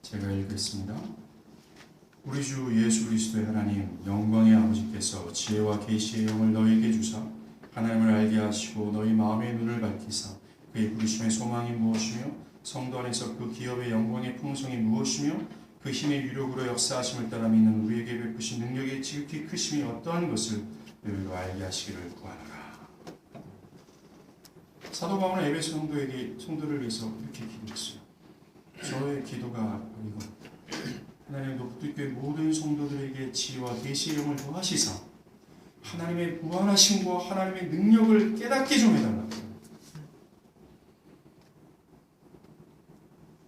제가 읽겠습니다. 우리 주 예수 그리스도의 하나님 영광의 아버지께서 지혜와 계시의 영을 너희에게 주사 하나님을 알게 하시고 너희 마음의 눈을 밝히사 그의 부르심의 소망이 무엇이며 성도 안에서 그 기업의 영광의 풍성이 무엇이며 그 힘의 유력으로 역사하심을 따라 믿는 우리에게 베푸신 능력의 지극히 크심이 어떠한 것을 너희로 알게 하시기를 구하노라. 사도 바울은 에베소 성도를 위해서 이렇게 기도했어요. 저의 기도가 이거 하나님의 높이교회 모든 성도들에게 지혜와 계시의 영을 더하시사 하나님의 무한하심과 하나님의 능력을 깨닫게 좀 해달라고.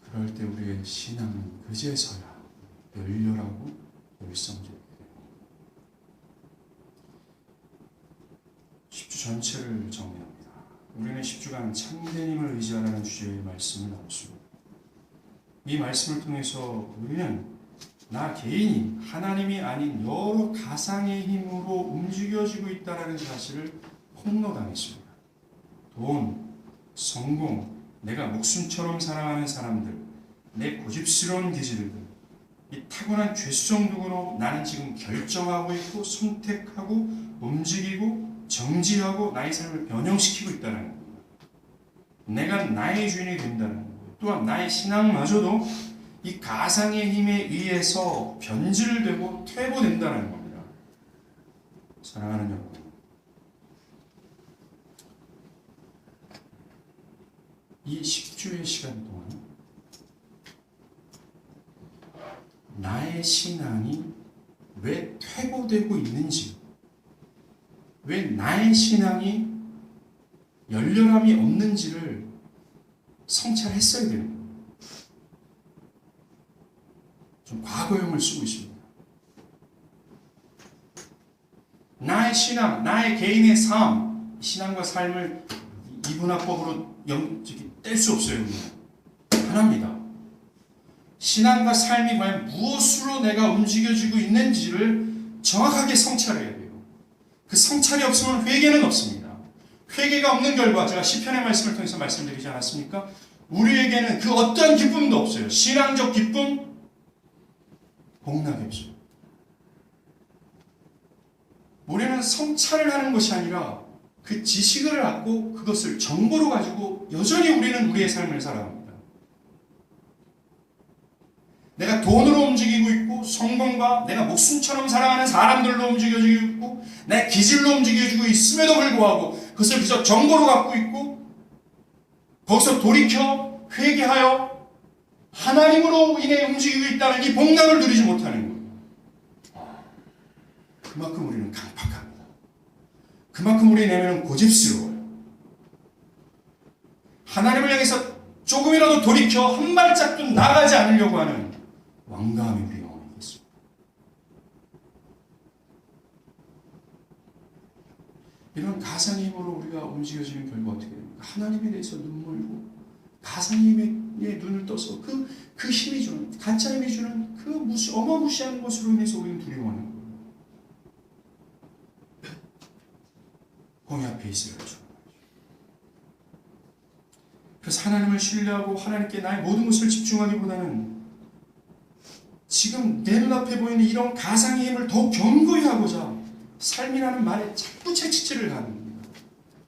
그럴 때 우리의 신앙은 그제서야 열렬하고 열성적이게 됩니다. 10주 전체를 정리합니다. 우리는 10주간 참된 힘을 의지하라는 주제의 말씀을 나눴습니다. 이 말씀을 통해서 우리는 나 개인이 하나님이 아닌 여러 가상의 힘으로 움직여지고 있다는 사실을 폭로당했습니다. 돈, 성공, 내가 목숨처럼 사랑하는 사람들, 내 고집스러운 기질들, 이 타고난 죄성 등으로 나는 지금 결정하고 있고 선택하고 움직이고 정지하고 나의 삶을 변형시키고 있다는 겁니다. 내가 나의 주인이 된다는 겁니다. 또한 나의 신앙마저도 이 가상의 힘에 의해서 변질되고 퇴보된다는 겁니다. 사랑하는 여러분, 이 10주의 시간 동안 나의 신앙이 왜 퇴보되고 있는지, 왜 나의 신앙이 열렬함이 없는지를 성찰했어야 되는 거예요. 좀 과거형을 쓰고 있습니다. 나의 신앙, 나의 개인의 삶, 신앙과 삶을 이분화법으로 뗄 수 없어요. 하나입니다. 신앙과 삶이 과연 무엇으로 내가 움직여지고 있는지를 정확하게 성찰해야 돼요. 그 성찰이 없으면 회개는 없습니다. 회개가 없는 결과, 제가 시편의 말씀을 통해서 말씀드리지 않았습니까? 우리에게는 그 어떠한 기쁨도 없어요. 신앙적 기쁨, 복락이 없어요. 우리는 성찰을 하는 것이 아니라 그 지식을 갖고 그것을 정보로 가지고 여전히 우리는 우리의 삶을 살아갑니다. 내가 돈으로 움직이고 있고, 성공과 내가 목숨처럼 사랑하는 사람들로 움직여지고 있고, 내 기질로 움직여지고 있음에도 불구하고 그것을 그저 정보로 갖고 있고, 거기서 돌이켜 회개하여 하나님으로 인해 움직이고 있다는 이 복락을 누리지 못하는 거예요. 그만큼 우리는 강팍합니다. 그만큼 우리의 내면은 고집스러워요. 하나님을 향해서 조금이라도 돌이켜 한 발짝도 나가지 않으려고 하는 완강함이 우리 영혼에 있습니다. 이런 가상의 힘으로 우리가 움직여지는 결과 어떻게 됩니까? 하나님에 대해서 눈물고 가상의 힘에 눈을 떠서 그 힘이 주는, 가짜 힘이 주는 그 어마무시한 것으로 인해서 우리는 두려워하는 거예요. 공의 앞에 있으려 하죠. 그래서 하나님을 신뢰하고 하나님께 나의 모든 것을 집중하기보다는 지금 내 눈앞에 보이는 이런 가상의 힘을 더욱 견고히 하고자 삶이라는 말에 자꾸 채찍질을 하는 겁니다.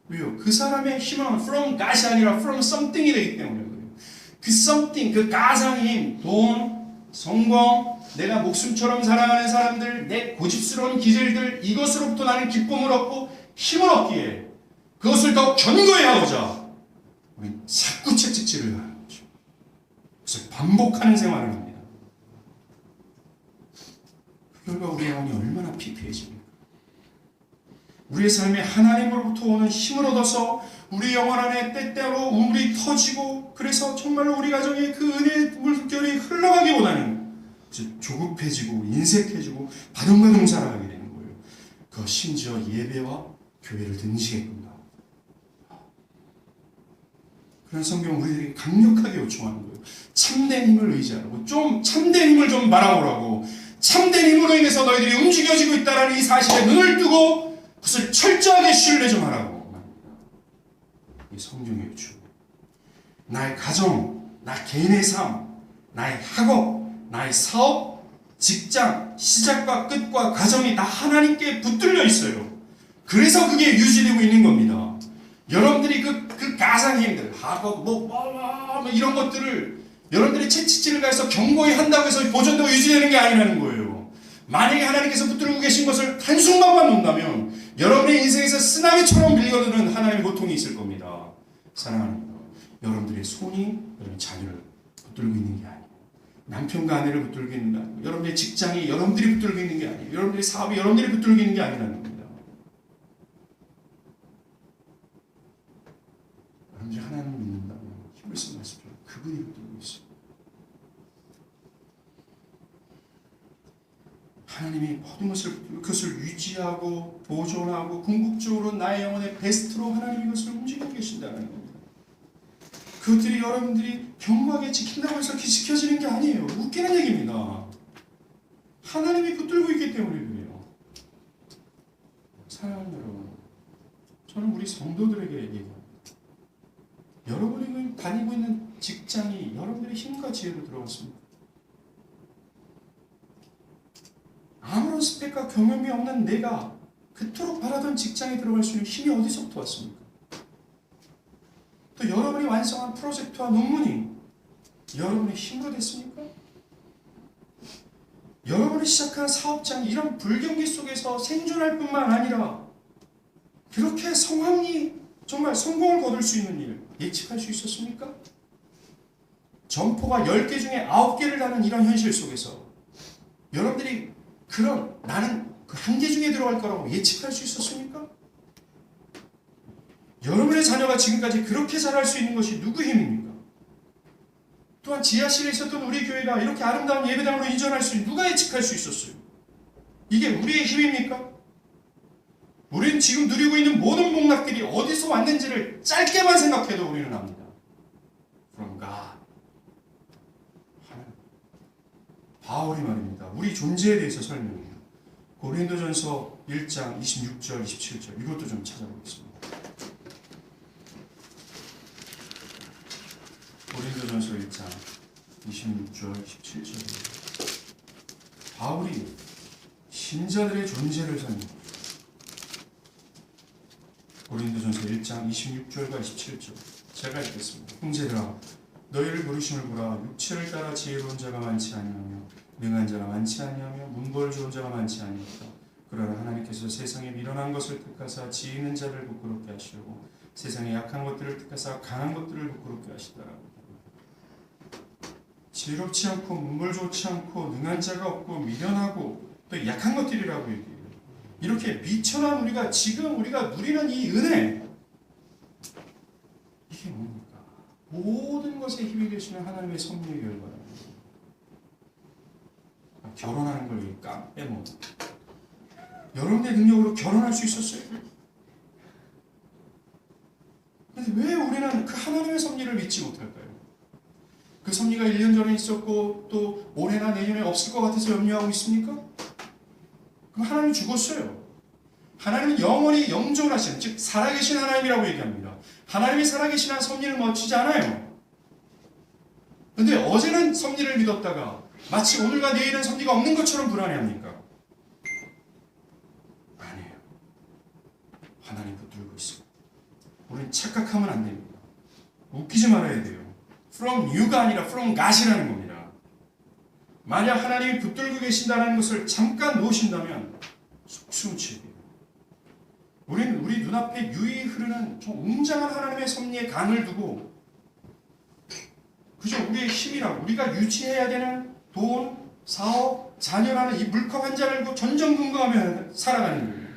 왜요? 그 사람의 힘은 from God이 아니라 from something이 되기 때문에 그래요. 그 something, 그 가상의 힘, 돈, 성공, 내가 목숨처럼 사랑하는 사람들, 내 고집스러운 기질들, 이것으로부터 나는 기쁨을 얻고 힘을 얻기에 그것을 더 견고히 하고자 우리는 자꾸 채찍질을 하는 거죠. 그래서 반복하는 생활을 합니다. 그 결과 우리의 영혼이 얼마나 피폐해집니까? 우리의 삶에 하나님으로부터 오는 힘을 얻어서 우리 영혼 안에 때때로 우물이 터지고, 그래서 정말로 우리 가정에 그 은혜의 물결이 흘러가기보다는 조급해지고 인색해지고 바둥바둥 살아가게 되는 거예요. 그 심지어 예배와 교회를 등지게끔 나옵니다. 그런 성경 우리들에게 강력하게 요청하는 거예요. 참된 힘을 의지하라고, 좀 참된 힘을 좀 바라보라고, 참된 힘으로 인해서 너희들이 움직여지고 있다는 이 사실에 눈을 뜨고 그것을 철저하게 신뢰 좀 하라고 말합니다. 이 성경의 요청. 나의 가정, 나 개인의 삶, 나의 학업, 나의 사업, 직장, 시작과 끝과 과정이 다 하나님께 붙들려 있어요. 그래서 그게 유지되고 있는 겁니다. 여러분들이 그 가상의 힘들, 학업, 이런 것들을 여러분들이 채찍질을 가해서 견고히 한다고 해서 보존되고 유지되는 게 아니라는 거예요. 만약에 하나님께서 붙들고 계신 것을 한순간만 놓는다면 여러분의 인생에서 쓰나미처럼 밀려드는 하나님의 고통이 있을 겁니다. 사랑하는 여러분들의 손이 여러분의 자녀를 붙들고 있는 게 아니에요. 남편과 아내를 붙들고 있는 게 아니에요. 여러분의 직장이 여러분들이 붙들고 있는 게 아니에요. 여러분들의 사업이 여러분들이 붙들고 있는 게 아니라는 겁니다. 여러분들이 하나님을 믿는다면 힘을 쓰지 마십시오. 그분이 붙들고 있어요. 하나님이 모든 그것을 유지하고 보존하고 궁극적으로 나의 영혼의 베스트로 하나님이 그것을 움직이고 계신다는 겁니다. 그것들이 여러분들이 견고하게 지킨다고 해서 지켜지는 게 아니에요. 웃기는 얘기입니다. 하나님이 붙들고 있기 때문에 그래요. 사랑하는 여러분, 저는 우리 성도들에게 얘기합니다. 여러분이 다니고 있는 직장이 여러분들의 힘과 지혜로 들어왔습니다. 아무런 스펙과 경험이 없는 내가 그토록 바라던 직장에 들어갈 수 있는 힘이 어디서부터 왔습니까? 또 여러분이 완성한 프로젝트와 논문이 여러분의 힘으로 됐습니까? 여러분이 시작한 사업장이 이런 불경기 속에서 생존할 뿐만 아니라 그렇게 성황리 정말 성공을 거둘 수 있는 일 예측할 수 있었습니까? 점포가 10개 중에 9개를 다는 이런 현실 속에서 여러분들이 그런 나는 그 한 개 중에 들어갈 거라고 예측할 수 있었습니까? 여러분의 자녀가 지금까지 그렇게 자랄 수 있는 것이 누구 힘입니까? 또한 지하실에 있었던 우리 교회가 이렇게 아름다운 예배당으로 이전할 수 있는 누가 예측할 수 있었어요? 이게 우리의 힘입니까? 우리는 지금 누리고 있는 모든 복락들이 어디서 왔는지를 짧게만 생각해도 우리는 압니다. From God. 하나님. 바울이 말입니다. 우리 존재에 대해서 설명해요. 고린도전서 1장 26절 27절 이것도 좀 찾아보겠습니다. 고린도전서 1장 26절 17절입니다. 바울이 신자들의 존재를 설명합니다. 고린도전서 1장 26절과 27절 제가 읽겠습니다. 형제들아 너희를 부르심을 보라. 육체를 따라 지혜로운 자가 많지 아니하며 능한 자가 많지 아니하며 문벌 좋은 자가 많지 아니었다. 그러나 하나님께서 세상에 미련한 것을 택하사 지혜 있는 자를 부끄럽게 하시려고 세상에 약한 것들을 택하사 강한 것들을 부끄럽게 하시더라고요. 지혜롭지 않고 문벌 좋지 않고 능한 자가 없고 미련하고 또 약한 것들이라고 얘기해요. 이렇게 미천한 우리가 지금 우리가 누리는 이 은혜 이게 뭡니까? 모든 것에 힘이 되시는 하나님의 섭리의 결과예요. 결혼하는 걸 빼먹어. 여러분의 능력으로 결혼할 수 있었어요? 그런데 왜 우리는 그 하나님의 섭리를 믿지 못할까요? 그 섭리가 1년 전에 있었고 또 올해나 내년에 없을 것 같아서 염려하고 있습니까? 그럼 하나님이 죽었어요. 하나님은 영원히 영존하신, 즉 살아계신 하나님이라고 얘기합니다. 하나님이 살아계신 한 섭리를 멈추지 않아요. 그런데 어제는 섭리를 믿었다가 마치 오늘과 내일은 섭리가 없는 것처럼 불안해합니까? 아니에요. 하나님 붙들고 있습니다. 우리는 착각하면 안 됩니다. 웃기지 말아야 돼요. From you가 아니라 from God이라는 겁니다. 만약 하나님이 붙들고 계신다는 것을 잠깐 놓으신다면 속수무책이에요. 우리는 우리 눈앞에 유유히 흐르는 좀 웅장한 하나님의 섭리의 강을 두고 그저 우리의 힘이라고 우리가 유지해야 되는 돈, 사업, 자녀라는 이 물컵 한 잔을 들고 전전긍긍하며 살아가는 거예요.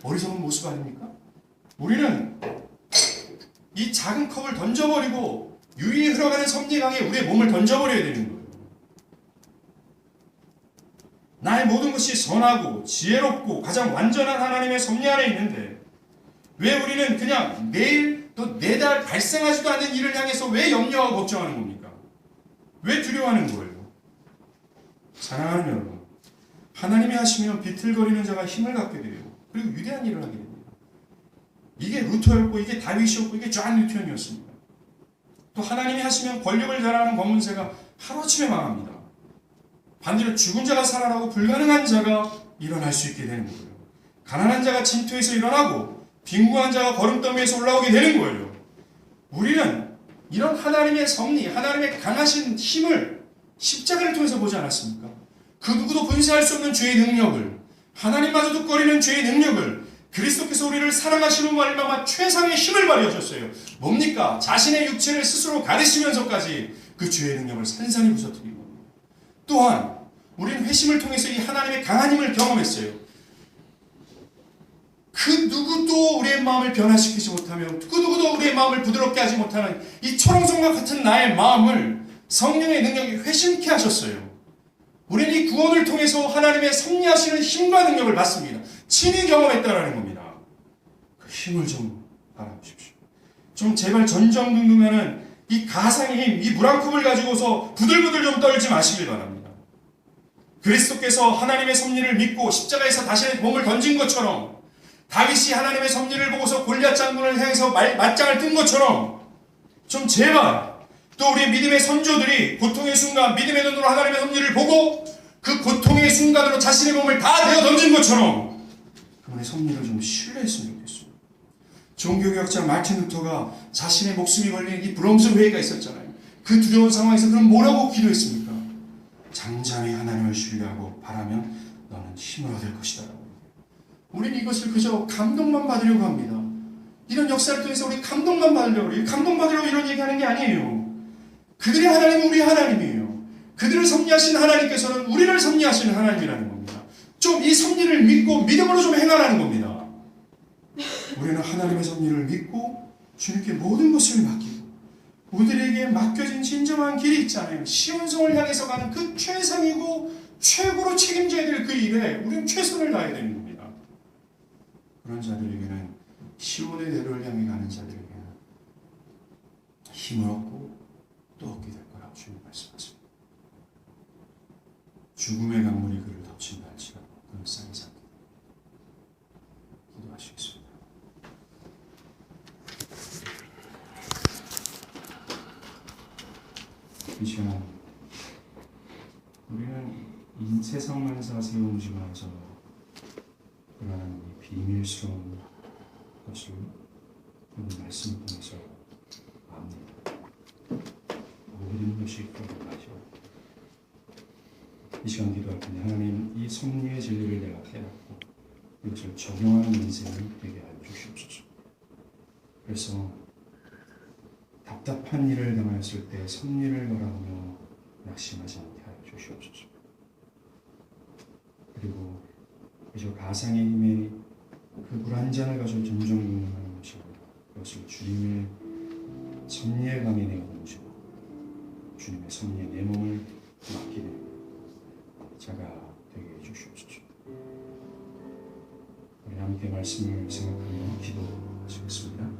어리석은 모습 아닙니까? 우리는 이 작은 컵을 던져버리고 유유히 흘러가는 섭리 강에 우리의 몸을 던져버려야 되는 거예요. 나의 모든 것이 선하고 지혜롭고 가장 완전한 하나님의 섭리 안에 있는데 왜 우리는 그냥 내일 또 내달 발생하지도 않는 일을 향해서 왜 염려하고 걱정하는 겁니까? 왜 두려워하는 거예요? 사랑하는 여러분, 하나님이 하시면 비틀거리는 자가 힘을 갖게 돼요. 그리고 위대한 일을 하게 됩니다. 이게 루터였고 이게 다윗이었고 이게 존 뉴턴이었습니다. 또 하나님이 하시면 권력을 자랑하는 권문세가 하루아침에 망합니다. 반대로 죽은 자가 살아나고 불가능한 자가 일어날 수 있게 되는 거예요. 가난한 자가 진토에서 일어나고 빈궁한 자가 거름더미에서 올라오게 되는 거예요. 우리는 이런 하나님의 섭리, 하나님의 강하신 힘을 십자가를 통해서 보지 않았습니까? 그 누구도 분쇄할 수 없는 죄의 능력을, 하나님마저도 꺼리는 죄의 능력을 그리스도께서 우리를 사랑하시는 말미암아 최상의 힘을 발휘하셨어요. 뭡니까? 자신의 육체를 스스로 가르치면서까지 그 죄의 능력을 산산히 부서뜨리는 겁니다. 또한 우리는 회심을 통해서 이 하나님의 강한 힘을 경험했어요. 그 누구도 우리의 마음을 변화시키지 못하며 그 누구도 우리의 마음을 부드럽게 하지 못하는 이 초롱성과 같은 나의 마음을 성령의 능력이 회심케 하셨어요. 우리는 이 구원을 통해서 하나님의 섭리하시는 힘과 능력을 받습니다. 친히 경험했다라는 겁니다. 그 힘을 좀 알아보십시오. 좀 제발 전전긍긍하는 이 가상의 힘, 이 물 한 컵을 가지고서 부들부들 좀 떨지 마시길 바랍니다. 그리스도께서 하나님의 섭리를 믿고 십자가에서 다시 몸을 던진 것처럼 다윗이 하나님의 섭리를 보고서 골리앗 장군을 향해서 맞짱을 뜬 것처럼 좀 제발 또 우리 믿음의 선조들이 고통의 순간 믿음의 눈으로 하나님의 섭리를 보고 그 고통의 순간으로 자신의 몸을 다 내어 던진 것처럼 그분의 섭리를 좀 신뢰했으면 좋겠어요. 종교개혁자 마틴 루터가 자신의 목숨이 걸린 이 브롬스 회의가 있었잖아요. 그 두려운 상황에서 그럼 뭐라고 기도했습니까? 장장히 하나님을 신뢰하고 바라면 너는 힘을 얻을 것이다. 우리는 이것을 그저 감동만 받으려고 합니다. 이런 역사를 통해서 우리 감동만 받으려고 감동받으려고 이런 얘기하는 게 아니에요. 그들의 하나님은 우리 하나님이에요. 그들을 섭리하신 하나님께서는 우리를 섭리하시는 하나님이라는 겁니다. 좀 이 섭리를 믿고 믿음으로 좀 행하라는 겁니다. 우리는 하나님의 섭리를 믿고 주님께 모든 것을 맡기고 우리에게 맡겨진 진정한 길이 있잖아요. 시온성을 향해서 가는 그 최상이고 최고로 책임져야 될 그 일에 우리는 최선을 다해야 되는 겁니다. 그런 자들에게는 시온의 대로를 향해 가는 자들에게는 힘을 얻고 또 얻게 될 거라고 주님 말씀하십니다. 죽음의 강물이 그를 덮친다 할지라도 그는 쌍이 삼게 기도하시겠습니다. 이 시간 우리는 이 세상 만사 세움지마저 그러한 이 비밀스러운 것을 오늘 말씀을 통해서 압니다. 모든 것이 거듭나죠. 이 시간 기도할 텐데 하나님 이 섭리의 진리를 내가 깨닫고 이것을 적용하는 인생이 되게 하여 주시옵소서. 그래서 답답한 일을 당하였을 때 섭리를 바라보며 낙심하지 않게 하여 주시옵소서. 그리고 그저 가상의 힘에 그 물 한 잔을 가지고 점점 운영하는 것이 아니라 그것을 주님의 섭리의 강에 내어 던지고 주님의 섭리에 내 몸을 맡기는 자가 되게 해주시옵소서. 우리 함께 말씀을 생각하며 기도하시겠습니다.